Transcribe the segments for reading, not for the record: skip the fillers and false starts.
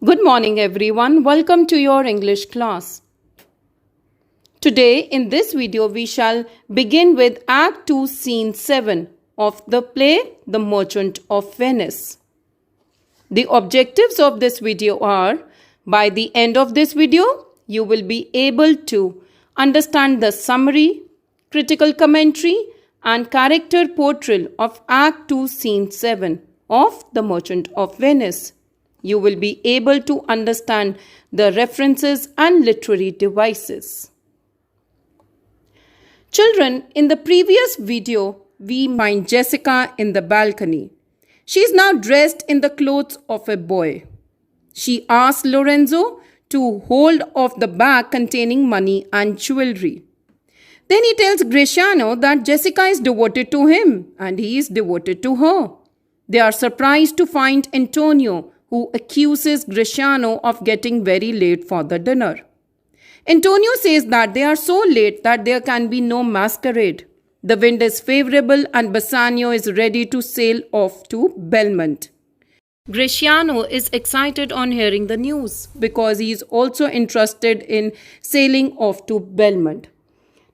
Good morning, everyone. Welcome to your English class. Today, in this video, we shall begin with Act 2, Scene 7 of the play The Merchant of Venice. The objectives of this video are, by the end of this video, you will be able to understand the summary, critical commentary, and character portrayal of Act 2, Scene 7 of The Merchant of Venice. You will be able to understand the references and literary devices. Children, in the previous video, we find Jessica in the balcony. She is now dressed in the clothes of a boy. She asks Lorenzo to hold off the bag containing money and jewelry. Then he tells Graciano that Jessica is devoted to him and he is devoted to her. They are surprised to find Antonio, who accuses Graciano of getting very late for the dinner. Antonio says that they are so late that there can be no masquerade. The wind is favorable and Bassanio is ready to sail off to Belmont. Graciano is excited on hearing the news because he is also interested in sailing off to Belmont.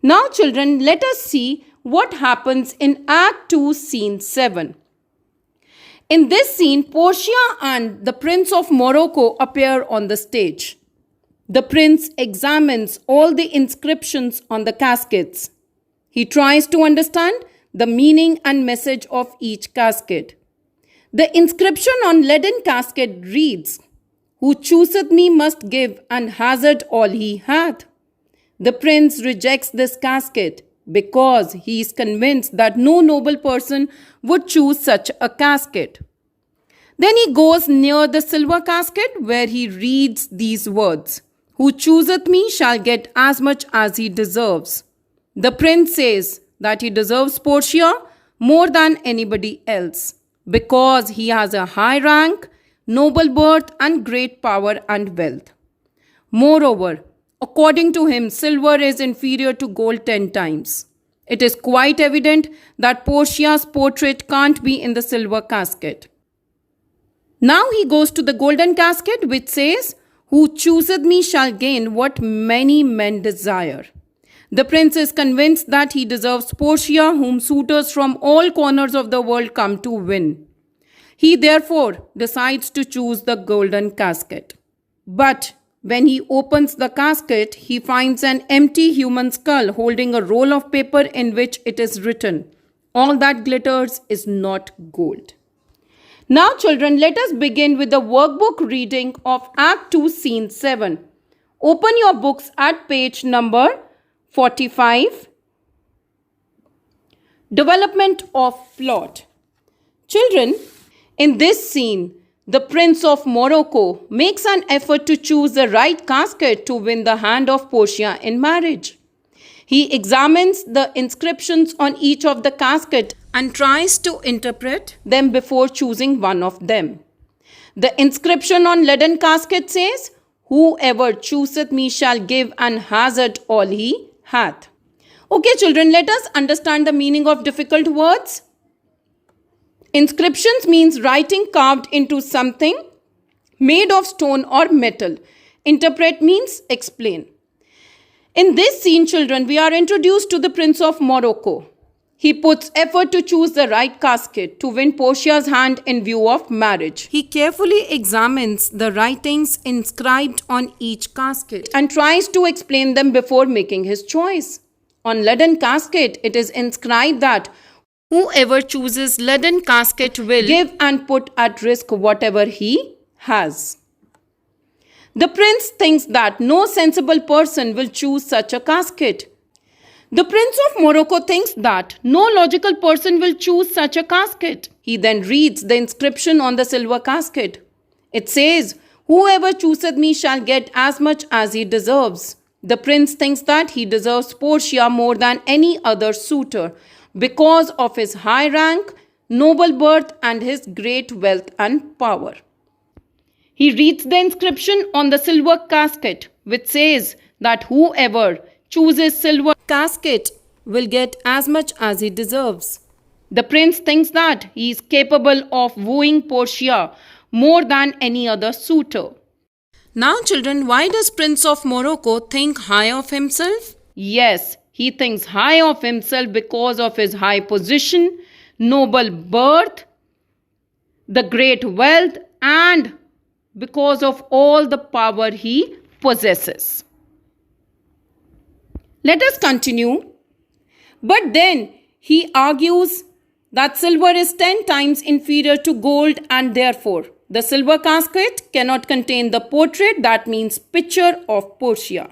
Now, children, let us see what happens in Act 2, Scene 7. In this scene, Portia and the Prince of Morocco appear on the stage. The prince examines all the inscriptions on the caskets. He tries to understand the meaning and message of each casket. The inscription on leaden casket reads, "Who chooseth me must give and hazard all he hath." The prince rejects this casket because he is convinced that no noble person would choose such a casket. Then he goes near the silver casket where he reads these words, "Who chooseth me shall get as much as he deserves." The prince says that he deserves Portia more than anybody else because he has a high rank, noble birth, and great power and wealth. Moreover, according to him, silver is inferior to gold 10 times. It is quite evident that Portia's portrait can't be in the silver casket. Now he goes to the golden casket which says, "Who chooseth me shall gain what many men desire." The prince is convinced that he deserves Portia, whom suitors from all corners of the world come to win. He therefore decides to choose the golden casket. But when he opens the casket, he finds an empty human skull holding a roll of paper in which it is written, "All that glitters is not gold." Now, children, let us begin with the workbook reading of Act 2, Scene 7. Open your books at page number 45. Development of plot. Children, in this scene, the Prince of Morocco makes an effort to choose the right casket to win the hand of Portia in marriage. He examines the inscriptions on each of the caskets and tries to interpret them before choosing one of them. The inscription on leaden casket says, "Whoever chooseth me shall give and hazard all he hath." Okay, children, let us understand the meaning of difficult words. Inscriptions means writing carved into something made of stone or metal. Interpret means explain. In this scene, children, we are introduced to the Prince of Morocco. He puts effort to choose the right casket to win Portia's hand in view of marriage. He carefully examines the writings inscribed on each casket and tries to explain them before making his choice. On leaden casket, it is inscribed that whoever chooses leaden casket will give and put at risk whatever he has. The prince thinks that no sensible person will choose such a casket. The Prince of Morocco thinks that no logical person will choose such a casket. He then reads the inscription on the silver casket. It says, "Whoever chooseth me shall get as much as he deserves." The prince thinks that he deserves Portia more than any other suitor because of his high rank, noble birth, and his great wealth and power. He reads the inscription on the silver casket, which says that whoever chooses silver casket will get as much as he deserves. The prince thinks that he is capable of wooing Portia more than any other suitor. Now children, why does Prince of Morocco think high of himself? Yes, he thinks high of himself because of his high position, noble birth, the great wealth, and because of all the power he possesses. Let us continue. But then he argues that silver is 10 times inferior to gold, and therefore the silver casket cannot contain the portrait, that means picture of Portia.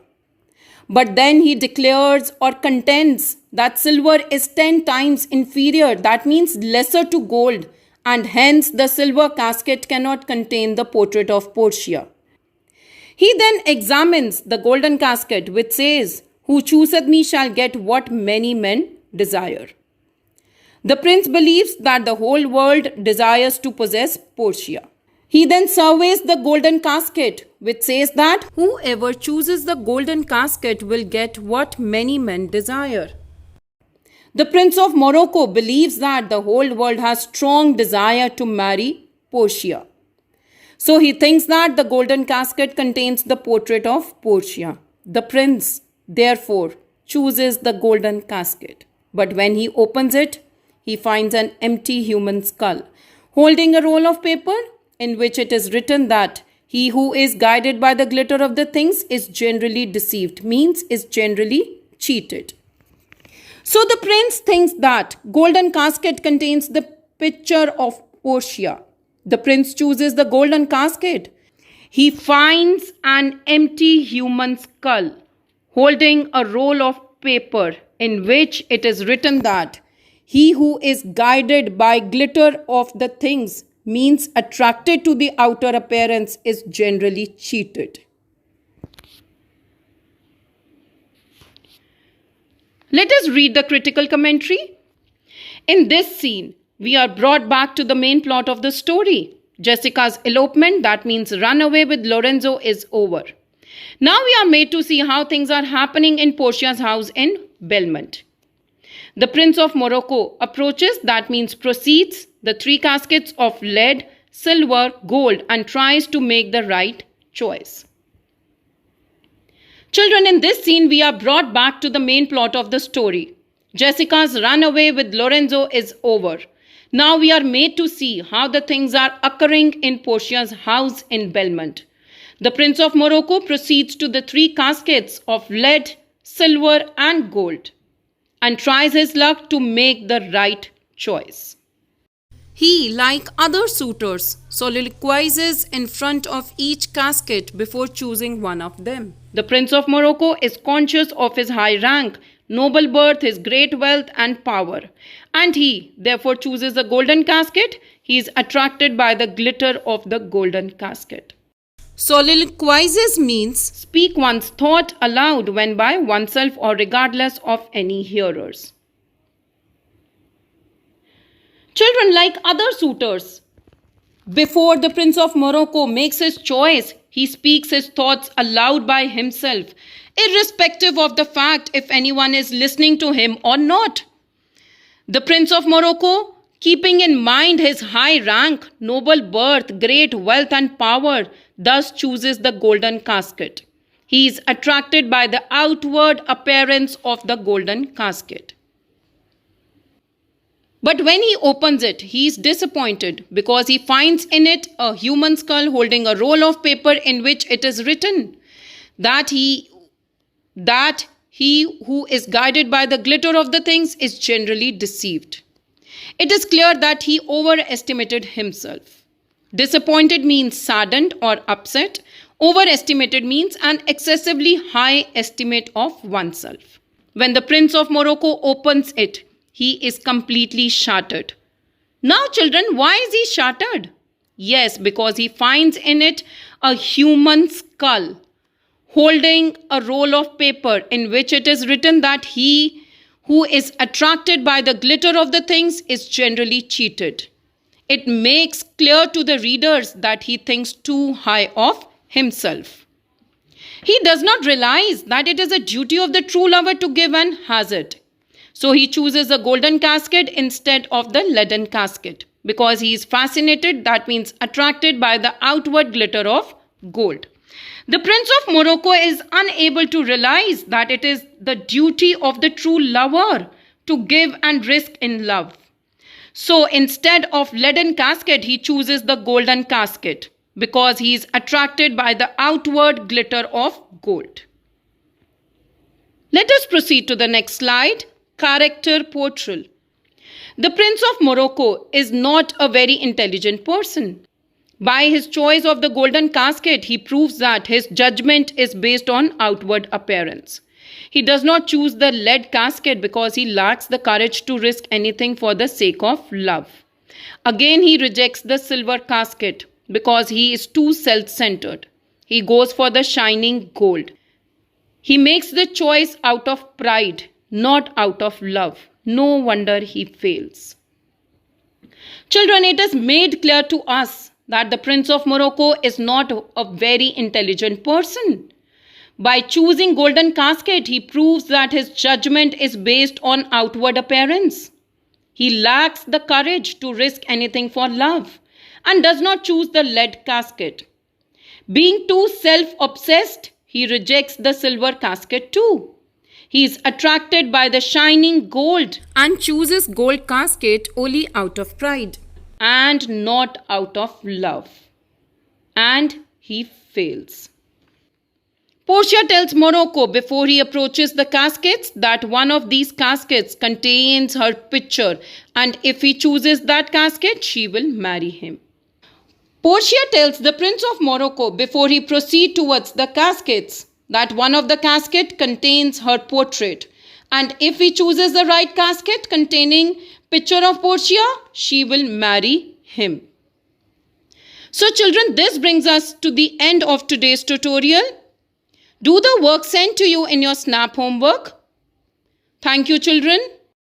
But then he declares or contends that silver is 10 times inferior, that means lesser to gold, and hence the silver casket cannot contain the portrait of Portia. He then examines the golden casket, which says, "Who chooseth me shall get what many men desire." The prince believes that the whole world desires to possess Portia. He then surveys the golden casket, which says that whoever chooses the golden casket will get what many men desire. The Prince of Morocco believes that the whole world has strong desire to marry Portia. So he thinks that the golden casket contains the portrait of Portia. The prince, therefore, chooses the golden casket. But when he opens it, he finds an empty human skull, holding a roll of paper in which it is written that he who is guided by the glitter of the things is generally deceived, means is generally cheated. So the prince thinks that golden casket contains the picture of Portia. The prince chooses the golden casket. He finds an empty human skull holding a roll of paper in which it is written that he who is guided by glitter of the things, means attracted to the outer appearance, is generally cheated. Let us read the critical commentary. In this scene, we are brought back to the main plot of the story. Jessica's elopement, that means runaway with Lorenzo, is over. Now we are made to see how things are happening in Portia's house in Belmont. The Prince of Morocco approaches, that means proceeds, the 3 caskets of lead, silver, gold, and tries to make the right choice. Children, in this scene, we are brought back to the main plot of the story. Jessica's runaway with Lorenzo is over. Now we are made to see how the things are occurring in Portia's house in Belmont. The Prince of Morocco proceeds to the 3 caskets of lead, silver, and gold, and tries his luck to make the right choice. He, like other suitors, soliloquizes in front of each casket before choosing one of them. The Prince of Morocco is conscious of his high rank, noble birth, his great wealth and power, and he therefore chooses the golden casket. He is attracted by the glitter of the golden casket. Soliloquizes means speak one's thought aloud when by oneself or regardless of any hearers. Children, like other suitors, before the Prince of Morocco makes his choice, he speaks his thoughts aloud by himself, irrespective of the fact if anyone is listening to him or not. The Prince of Morocco, keeping in mind his high rank, noble birth, great wealth and power, thus chooses the golden casket. He is attracted by the outward appearance of the golden casket. But when he opens it, he is disappointed because he finds in it a human skull holding a roll of paper in which it is written that he who is guided by the glitter of the things is generally deceived. It is clear that he overestimated himself. Disappointed means saddened or upset. Overestimated means an excessively high estimate of oneself. When the Prince of Morocco opens it, he is completely shattered. Now children, why is he shattered? Yes, because he finds in it a human skull holding a roll of paper in which it is written that he who is attracted by the glitter of the things is generally cheated. It makes clear to the readers that he thinks too high of himself. He does not realize that it is a duty of the true lover to give and has it. So he chooses the golden casket instead of the leaden casket because he is fascinated, that means attracted by the outward glitter of gold. The Prince of Morocco is unable to realize that it is the duty of the true lover to give and risk in love. So instead of leaden casket, he chooses the golden casket because he is attracted by the outward glitter of gold. Let us proceed to the next slide. Character portrayal. The Prince of Morocco is not a very intelligent person. By his choice of the golden casket, he proves that his judgment is based on outward appearance. He does not choose the lead casket because he lacks the courage to risk anything for the sake of love. Again, he rejects the silver casket because he is too self-centered. He goes for the shining gold. He makes the choice out of pride, not out of love. No wonder he fails. Children, it is made clear to us that the Prince of Morocco is not a very intelligent person. By choosing golden casket, he proves that his judgment is based on outward appearance. He lacks the courage to risk anything for love and does not choose the lead casket. Being too self-obsessed, he rejects the silver casket too. He is attracted by the shining gold and chooses gold casket only out of pride and not out of love. And he fails. Portia tells Morocco before he approaches the caskets that one of these caskets contains her picture, and if he chooses that casket, she will marry him. Portia tells the Prince of Morocco before he proceeds towards the caskets that one of the casket contains her portrait, and if he chooses the right casket containing picture of Portia, she will marry him. So children, this brings us to the end of today's tutorial. Do the work sent to you in your SNAP homework. Thank you children.